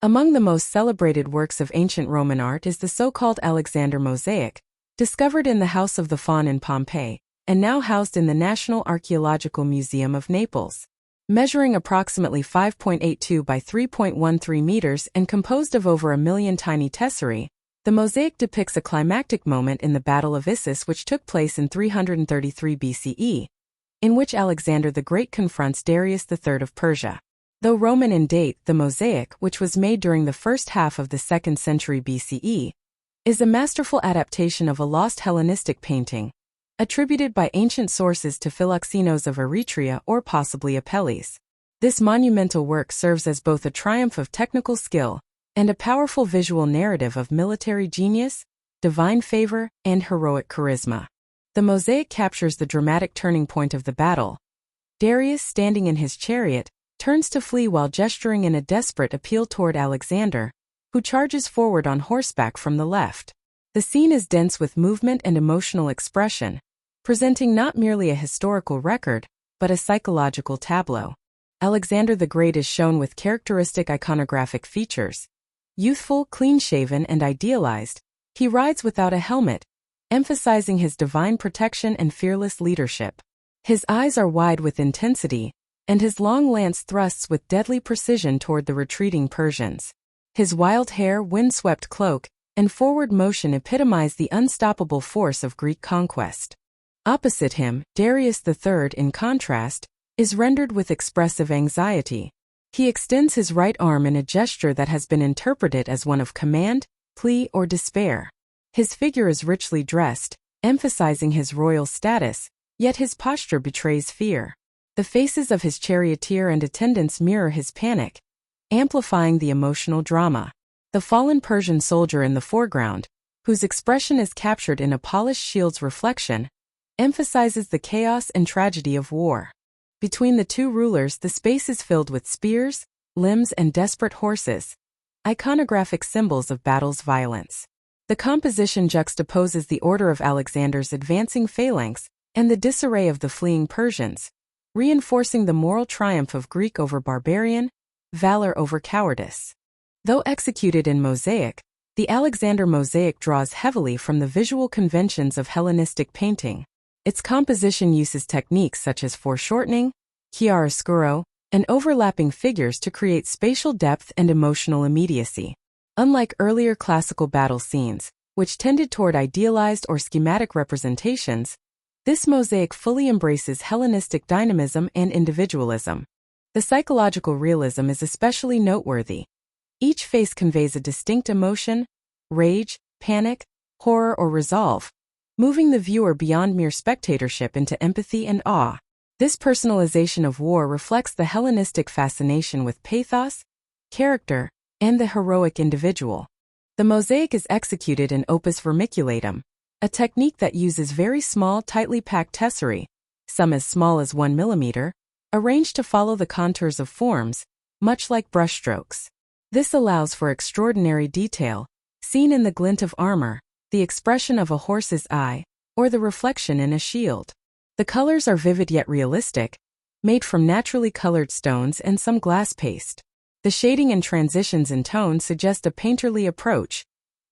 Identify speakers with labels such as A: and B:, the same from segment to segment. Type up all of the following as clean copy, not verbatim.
A: Among the most celebrated works of ancient Roman art is the so-called Alexander Mosaic, discovered in the House of the Faun in Pompeii, and now housed in the National Archaeological Museum of Naples. Measuring approximately 5.82 by 3.13 meters and composed of over 1 million tiny tesserae, the mosaic depicts a climactic moment in the Battle of Issus which took place in 333 BCE, in which Alexander the Great confronts Darius III of Persia. Though Roman in date, the mosaic, which was made during the first half of the 2nd century BCE, is a masterful adaptation of a lost Hellenistic painting, attributed by ancient sources to Philoxenos of Eretria or possibly Apelles. This monumental work serves as both a triumph of technical skill and a powerful visual narrative of military genius, divine favor, and heroic charisma. The mosaic captures the dramatic turning point of the battle. Darius, standing in his chariot, turns to flee while gesturing in a desperate appeal toward Alexander, who charges forward on horseback from the left. The scene is dense with movement and emotional expression, presenting not merely a historical record, but a psychological tableau. Alexander the Great is shown with characteristic iconographic features. Youthful, clean-shaven, and idealized, he rides without a helmet, emphasizing his divine protection and fearless leadership. His eyes are wide with intensity, and his long lance thrusts with deadly precision toward the retreating Persians. His wild hair, wind-swept cloak, and forward motion epitomize the unstoppable force of Greek conquest. Opposite him, Darius III, in contrast, is rendered with expressive anxiety. He extends his right arm in a gesture that has been interpreted as one of command, plea, or despair. His figure is richly dressed, emphasizing his royal status, yet his posture betrays fear. The faces of his charioteer and attendants mirror his panic, amplifying the emotional drama. The fallen Persian soldier in the foreground, whose expression is captured in a polished shield's reflection, emphasizes the chaos and tragedy of war. Between the two rulers, the space is filled with spears, limbs, and desperate horses, iconographic symbols of battle's violence. The composition juxtaposes the order of Alexander's advancing phalanx and the disarray of the fleeing Persians, reinforcing the moral triumph of Greek over barbarian, valor over cowardice. Though executed in mosaic, the Alexander mosaic draws heavily from the visual conventions of Hellenistic painting. Its composition uses techniques such as foreshortening, chiaroscuro, and overlapping figures to create spatial depth and emotional immediacy. Unlike earlier classical battle scenes, which tended toward idealized or schematic representations, this mosaic fully embraces Hellenistic dynamism and individualism. The psychological realism is especially noteworthy. Each face conveys a distinct emotion, rage, panic, horror, or resolve, moving the viewer beyond mere spectatorship into empathy and awe. This personalization of war reflects the Hellenistic fascination with pathos, character, and the heroic individual. The mosaic is executed in opus vermiculatum, a technique that uses very small, tightly packed tesserae, some as small as 1 millimeter, arranged to follow the contours of forms, much like brushstrokes. This allows for extraordinary detail, seen in the glint of armor, the expression of a horse's eye, or the reflection in a shield. The colors are vivid yet realistic, made from naturally colored stones and some glass paste. The shading and transitions in tone suggest a painterly approach,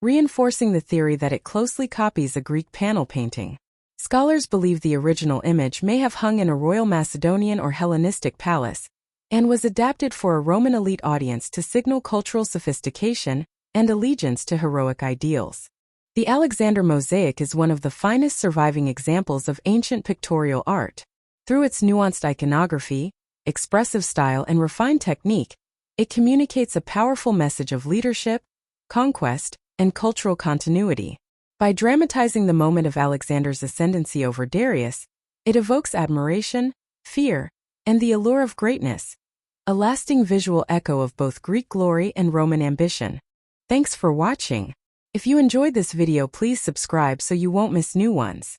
A: reinforcing the theory that it closely copies a Greek panel painting. Scholars believe the original image may have hung in a royal Macedonian or Hellenistic palace, and was adapted for a Roman elite audience to signal cultural sophistication and allegiance to heroic ideals. The Alexander mosaic is one of the finest surviving examples of ancient pictorial art. Through its nuanced iconography, expressive style, and refined technique, it communicates a powerful message of leadership, conquest, and cultural continuity. By dramatizing the moment of Alexander's ascendancy over Darius, it evokes admiration, fear, and the allure of greatness, a lasting visual echo of both Greek glory and Roman ambition. Thanks for watching. If you enjoyed this video, please subscribe so you won't miss new ones.